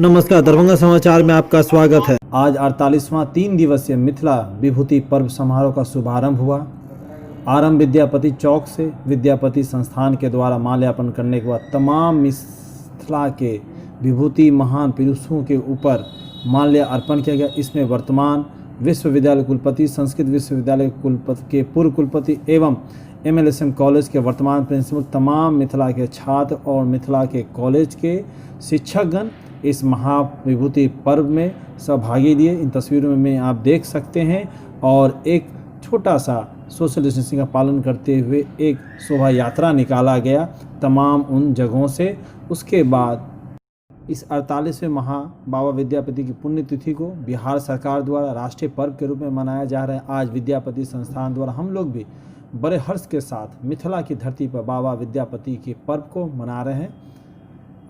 नमस्कार, दरभंगा समाचार में आपका स्वागत है। आज 48वां 3 दिवसीय मिथिला विभूति पर्व समारोह का शुभारंभ हुआ। आरंभ विद्यापति चौक से विद्यापति संस्थान के द्वारा माल्यार्पण करने के बाद तमाम मिथिला के विभूति महान पुरुषों के ऊपर माल्य अर्पण किया गया। इसमें वर्तमान विश्वविद्यालय कुलपति, संस्कृत विश्वविद्यालय कुलपति के पूर्व कुलपति एवं MLSM कॉलेज के वर्तमान प्रिंसिपल, तमाम मिथिला के छात्र और मिथिला के कॉलेज के शिक्षकगण इस महाविभूति पर्व में सहभागी लिए। इन तस्वीरों में आप देख सकते हैं। और एक छोटा सा सोशल डिस्टेंसिंग का पालन करते हुए एक शोभा यात्रा निकाला गया तमाम उन जगहों से। उसके बाद इस 48वें बाबा विद्यापति की पुण्यतिथि को बिहार सरकार द्वारा राष्ट्रीय पर्व के रूप में मनाया जा रहा है। आज विद्यापति संस्थान द्वारा हम लोग भी बड़े हर्ष के साथ मिथिला की धरती पर बाबा विद्यापति के पर्व को मना रहे हैं।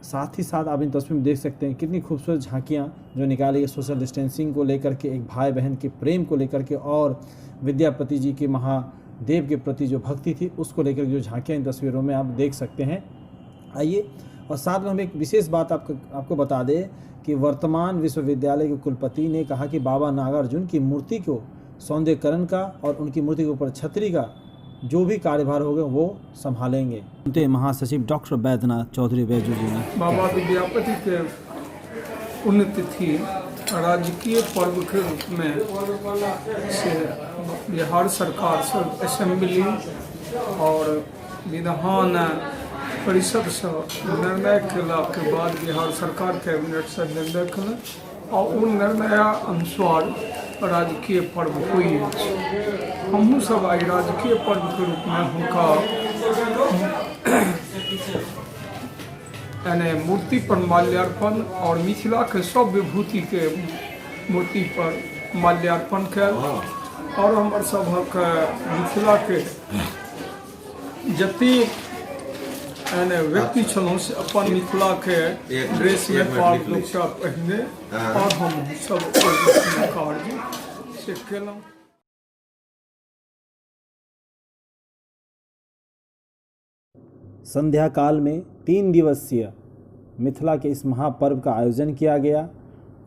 साथ ही साथ आप इन तस्वीर में देख सकते हैं कितनी खूबसूरत झांकियाँ जो निकाली गई सोशल डिस्टेंसिंग को लेकर के, एक भाई बहन के प्रेम को लेकर के और विद्यापति जी के महादेव के प्रति जो भक्ति थी उसको लेकर जो झांकियाँ इन तस्वीरों में आप देख सकते हैं। आइए, और साथ में हम एक विशेष बात आपको बता दें कि वर्तमान विश्वविद्यालय के कुलपति ने कहा कि बाबा नागार्जुन की मूर्ति को सौंदर्यकरण का और उनकी मूर्ति के ऊपर छतरी का जो भी कार्यभार होगा वो संभालेंगे। महासचिव डॉक्टर बैद्यनाथ चौधरी बैजू जी ने बाबा विद्यापति के पुण्यतिथि राजकीय पर्व के रूप में से बिहार सरकार से असेंबली और विधान परिषद से निर्णय केला के बाद बिहार सरकार कैबिनेट से निर्णय केला और उन निर्णय अनुसार राजकीय पर्व हुई। हमहूँ सब आई राजकीय पर्व के रूप में हुनका यानी मूर्ति पर माल्यार्पण और मिथिला के सब विभूति के मूर्ति पर माल्यार्पण कल और हमार सबक मिथिला के जति यानी व्यक्ति छलों से अपन मिथिला के ड्रेस में पाल लोकटा पहने और हम सब कार्य से केलहुँ। संध्या काल में 3 दिवसीय मिथिला के इस महापर्व का आयोजन किया गया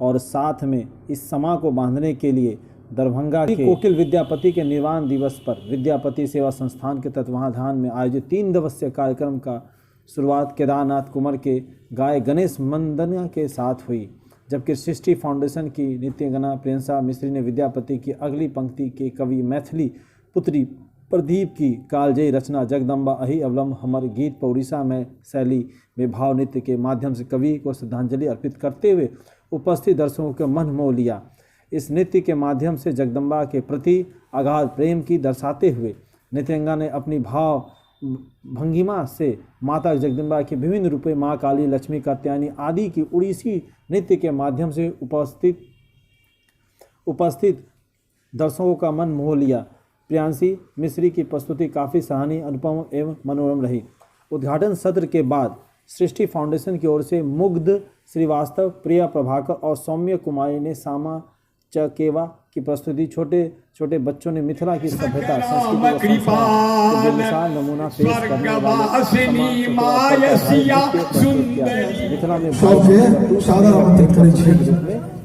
और साथ में इस समा को बांधने के लिए दरभंगा के कोकिल विद्यापति के निर्वाण दिवस पर विद्यापति सेवा संस्थान के तत्वाधान में आयोजित 3 दिवसीय कार्यक्रम का शुरुआत केदारनाथ कुंवर के गाय गणेश मंदना के साथ हुई, जबकि सृष्टि फाउंडेशन की नृत्यगना प्रियंका मिश्री ने विद्यापति की अगली पंक्ति के कवि मैथिली पुत्री प्रदीप की कालजयी रचना जगदम्बा अहि अवलंब हमर गीत पर उड़ीसा में शैली में भाव नृत्य के माध्यम से कवि को श्रद्धांजलि अर्पित करते हुए उपस्थित दर्शकों के मन मोह लिया। इस नृत्य के माध्यम से जगदम्बा के प्रति अगाध प्रेम की दर्शाते हुए नृत्यंगा ने अपनी भाव भंगिमा से माता जगदम्बा के विभिन्न रूपे माँ काली, लक्ष्मी, कात्यायनी आदि की उड़ीसी नृत्य के माध्यम से उपस्थित दर्शकों का मन मोह लिया। प्रियांशी मिश्री की प्रस्तुति काफ़ी सराहनीय, अनुपम एवं मनोरम रही। उद्घाटन सत्र के बाद सृष्टि फाउंडेशन की ओर से मुग्ध श्रीवास्तव, प्रिया प्रभाकर और सौम्य कुमारी ने सामा चकेवा की प्रस्तुति छोटे छोटे बच्चों ने मिथिला की सभ्यता, संस्कृति और बेमिसाल नमूना पेश करने वाले मिथिला में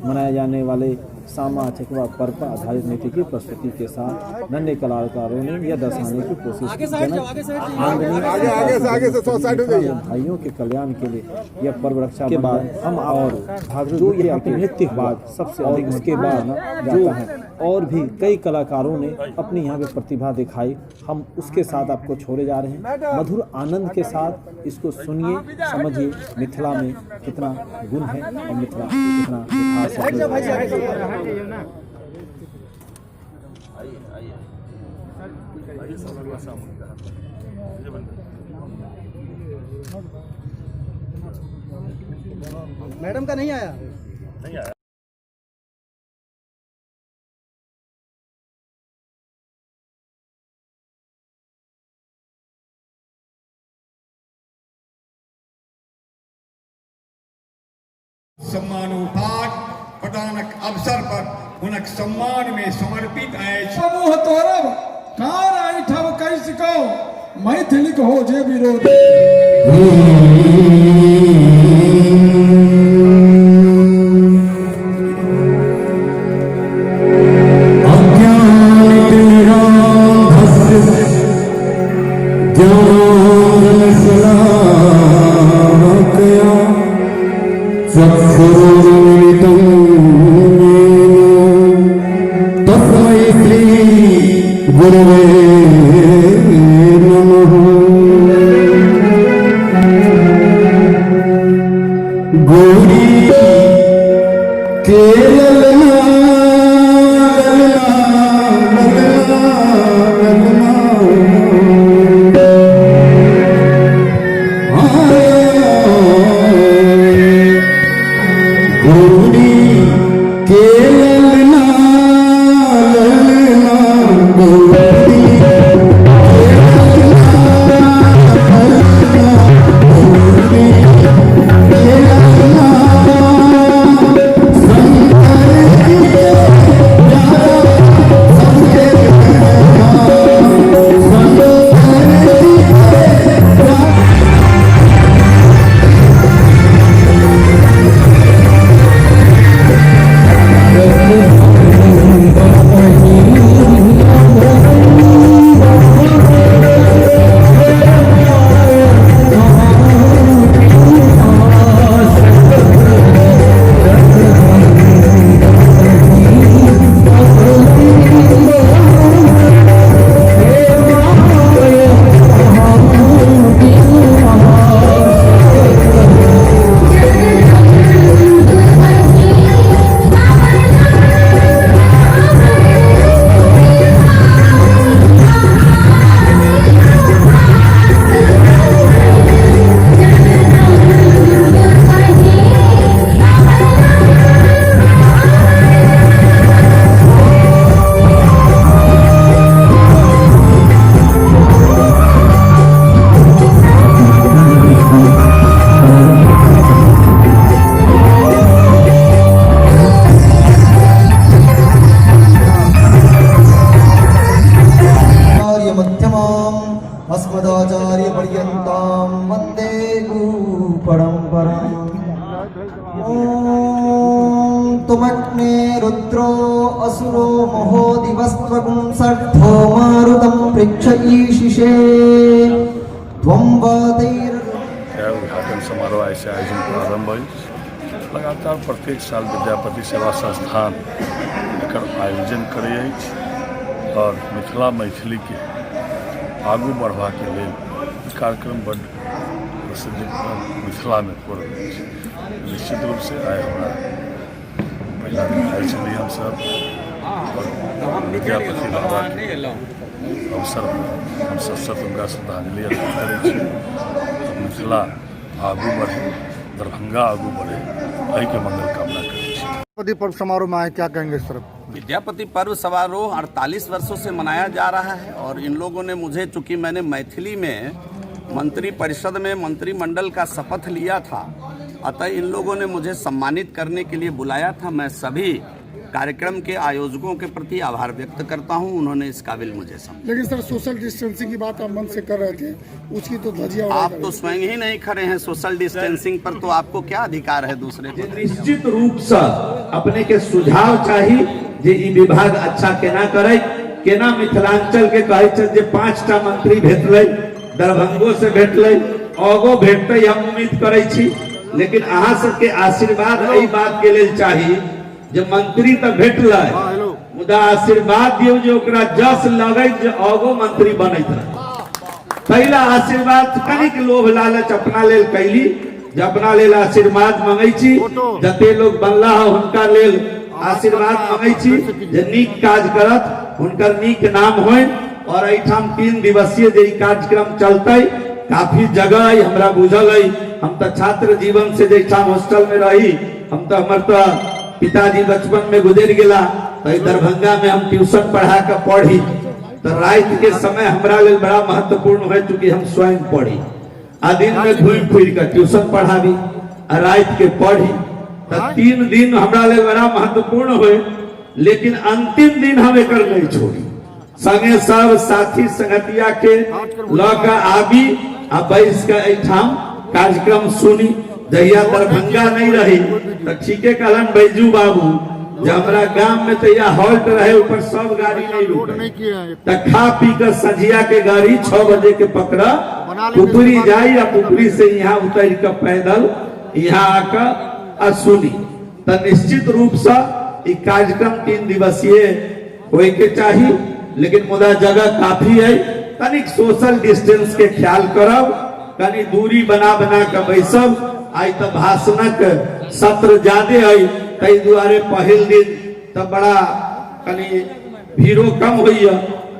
मनाए जाने वाले सामा चकेवा पर्व पर आधारित नृत्य की प्रस्तुति के साथ नन्हे कलाकारों ने यह दर्शाने की कोशिश की भाइयों के कल्याण के लिए यह पर्व रक्षा के बाद हम और भागरू ये अपने नृत्य के बाद सबसे अधिक उसके बाद जाता है और भी कई कलाकारों ने अपनी यहाँ पे प्रतिभा दिखाई। हम उसके साथ आपको छोड़े जा रहे हैं। मधुर आनंद के साथ इसको सुनिए, समझिए मिथिला में कितना गुण है और मिथिला कितना मिठास है। मैडम का नहीं आया। सम्मानोपाठ प्रदानक अवसर पर हुनक सम्मान में समर्पित अछि। समूह तोरब कार आई ठब कहि सको मैथिली हो जे विरोध के ललना अस्मदाचार्य पर्यन्तां वन्दे गुरुपरम्पराम्। ॐ तुमग्ने रुद्रो असुरो महो दिवस्त्वपुंसर्थो मारुतं पृच्छईशिषे त्वं वातैर्। उद्घाटन समारोह ऐसे आयोजन प्रारंभ हुई। लगातार प्रत्येक साल विद्यापति सेवा संस्थान एकर आयोजन करे और मिथिला मैथिली के आगू बढ़वा के लिए कार्यक्रम बड़ प्रसिद्ध मिथिला में हो रही है। निश्चित रूप से आए हमारा पहला दिन आए चलिए हम सब और विद्यापति बाबा के अवसर पर हम सशक्त उनका श्रद्धांजलि अर्पित करें। मिथिला आगू बढ़े, दरभंगा आगू बढ़े, यही के मंगल कामना करें। विद्यापति पर्व समारोह में आए, क्या कहेंगे इस तरफ? विद्यापति पर्व समारोह 48 वर्षों से मनाया जा रहा है और इन लोगों ने मुझे, चूंकि मैंने मैथिली में मंत्री परिषद में मंत्रिमंडल का शपथ लिया था, अतः इन लोगों ने मुझे सम्मानित करने के लिए बुलाया था। मैं सभी कार्यक्रम के आयोजकों के प्रति आभार व्यक्त करता हूं, उन्होंने इस काबिल मुझे समझा। लेकिन सर, सोशल डिस्टेंसिंग की बात आप मन से कर रहे थे, उसकी तो धज्जियां आप तो स्वयं ही नहीं खड़े हैं सोशल डिस्टेंसिंग पर, तो आपको क्या अधिकार है दूसरे को? निश्चित रूप से अपने के सुझाव चाहिए जे ई विभाग अच्छा केना करे, केना मिथिलांचल के कहे छे जे 5टा मंत्री भेटले, दरभंगो से भेटले, आगो भेटते हम उम्मीद करे छी। लेकिन अहाँ सबके आशीर्वाद एहि बात के लेल चाहिए जे मंत्री तो भेटले, मुदा आशीर्वाद दियौ जे ओकरा जस लगे जे आगो मंत्री बनैत रहे। पहला आशीर्वाद कनिक लोभ लालच अपना लेल कैली, जे अपना लेल आशीर्वाद मांगै छी, जते लोग बनला हुनका लेल आशीर्वाद मांगै छी जे नीक काज करत, हुनकर नीक नाम होय। और एठाम 3 दिवसीय जे कार्यक्रम चलते, काफी जगह हमरा बुझल है। हम तो छात्र जीवन से जेठाम हॉस्टल में रही, हम तो हमर तो पिताजी बचपन में गुजर गेला, तो दरभंगा में हम ट्यूशन पढ़ा के पढ़ी, तो रात के समय हमरा लेल बड़ा महत्वपूर्ण है, चूंकि हम स्वयं पढ़ी आ दिन में घूम फिर के ट्यूशन पढ़ावी आ रात के पढ़ी, तो 3 दिन हमरा लेल बड़ा महत्वपूर्ण हुए। लेकिन अंतिम दिन हम एकर नहीं छोड़ी, संगे सब साथी संगतिया के लौका आबी आ बैस के एठाम कार्यक्रम सुनी। जहिया दरभंगा नहीं रही तो ठीके कहलन बैजू बाबू जे हमरा गांव में तो यह हॉल्ट रहे, ऊपर सब गाड़ी नहीं रुके, तो खा पी कर संझिया के गाड़ी 6 बजे के पकड़ा पुपरी जाई या पुपरी से यहाँ उतर कर पैदल यहाँ आकर सुनी। तो निश्चित रूप से ई कार्यक्रम 3 दिवसीय होए के चाहिए, लेकिन मुदा जगह काफी है, तनिक सोशल डिस्टेंस के ख्याल करब, कनी दूरी बना बना के बैसब। आई तो भाषणक सत्र ज्यादा है, तई दुआरे पहिल दिन तब बड़ा कनी भीड़ो कम हुई,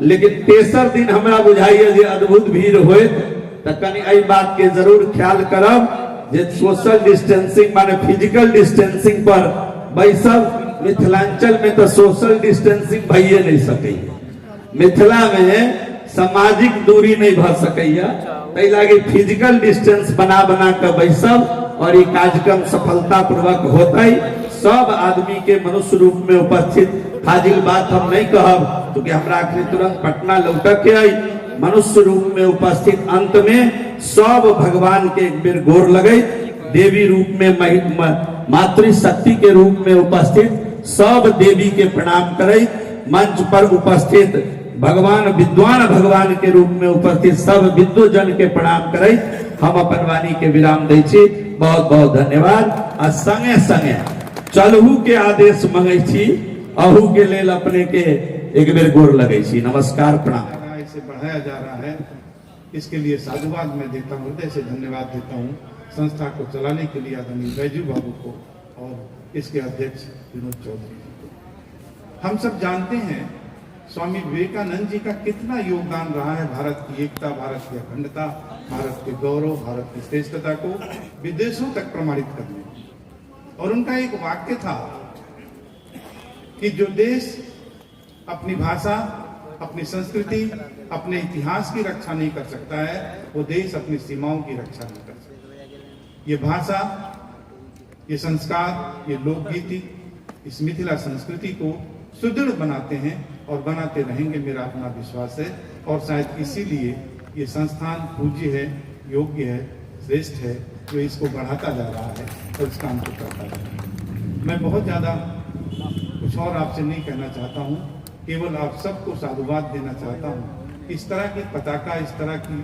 लेकिन तेसर दिन हमरा बुझाइए जे अद्भुत भीड़ होए, तो कनी एहि बात के जरूर ख्याल करब जे सोशल डिस्टेंसिंग माने फिजिकल डिस्टेंसिंग पर बैसब। मिथिलांचल में तो सोशल डिस्टेंसिंग भइए नहीं सके, मिथिला में सामाजिक दूरी नहीं भ सकैया, तै लागी फिजिकल डिस्टेंस बना बना के बैसब और ये कार्यक्रम सफलता पूर्वक होतै। सब आदमी के मनुष्य रूप में उपस्थित, फाजिल बात हम नहीं कहब क्योंकि हमरा आखिर तुरंत पटना लौट के आई, मनुष्य रूप में उपस्थित अंत में सब भगवान के एक बेर गोर लगे, देवी रूप में मातृशक्ति के रूप में उपस्थित सब देवी के प्रणाम करे, मंच पर उपस्थित भगवान विद्वान भगवान के रूप में उपस्थित सब विद्वजन के प्रणाम करे। हम अपन वाणी के विराम दै छी, बहुत बहुत धन्यवाद। आ संगे संगे चलहू के आदेश मंगै छी, अहू के लेल अपने के एक बेर गोर लगै छी। नमस्कार, प्रणाम। इसे बढ़ाया जा रहा है, इसके लिए साधुवाद मैं देता हूँ, हृदय से धन्यवाद देता हूँ संस्था को चलाने के लिए आदरणीय बैजू बाबू को और इसके अध्यक्ष विनोद चौधरी जी को। हम सब जानते हैं स्वामी विवेकानंद जी का कितना योगदान रहा है भारत की एकता, भारत की अखंडता, भारत के गौरव, भारत की श्रेष्ठता को विदेशों तक प्रमाणित करने। और उनका एक वाक्य था कि जो देश अपनी भाषा, अपनी संस्कृति, अपने इतिहास की रक्षा नहीं कर सकता है, वो देश अपनी सीमाओं की रक्षा नहीं कर सकता। ये भाषा, ये संस्कार, ये लोकगीति इस मिथिला संस्कृति को सुदृढ़ बनाते हैं और बनाते रहेंगे, मेरा अपना विश्वास है। और शायद इसीलिए ये संस्थान पूज्य है, योग्य है, श्रेष्ठ है, जो इसको बढ़ाता जा रहा है और इस काम को करता जा रहा है। मैं बहुत ज़्यादा कुछ और आपसे नहीं कहना चाहता हूँ, केवल आप सबको साधुवाद देना चाहता हूँ। इस तरह की पताका, इस तरह की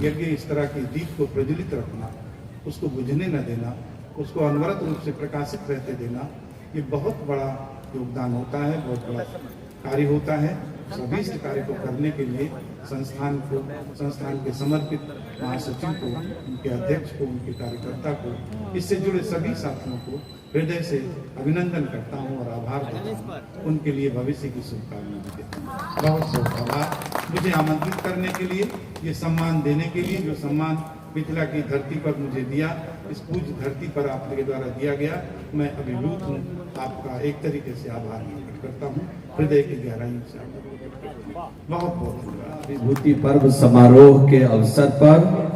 यज्ञ, इस तरह की दीप को प्रज्वलित रखना, उसको बुझने न देना, उसको अनवरत रूप से प्रकाशित रहते देना, ये बहुत बड़ा योगदान होता है, बहुत बड़ा कार्य होता है। सभी इस कार्य को करने के लिए संस्थान को, संस्थान के समर्पित महासचिव को, उनके अध्यक्ष को, उनके कार्यकर्ता को, इससे जुड़े सभी साथियों को हृदय से अभिनंदन करता हूं और आभार देता हूं। उनके लिए भविष्य की शुभकामनाएं देता हूं। बहुत बहुत आभार मुझे आमंत्रित करने के लिए, ये सम्मान देने के लिए, जो सम्मान मिथिला की धरती पर मुझे दिया, इस पूज्य धरती पर आपके द्वारा दिया गया, मैं अभिभूत हूँ। आपका एक तरीके से आभार प्रकट करता हूँ, हृदय की गहराई से आभार प्रकट करता हूँ। बहुत बहुत धन्यवाद। विभूति पर्व समारोह के अवसर पर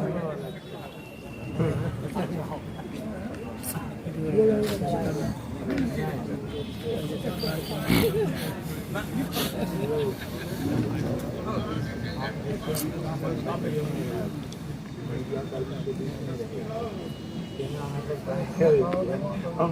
हम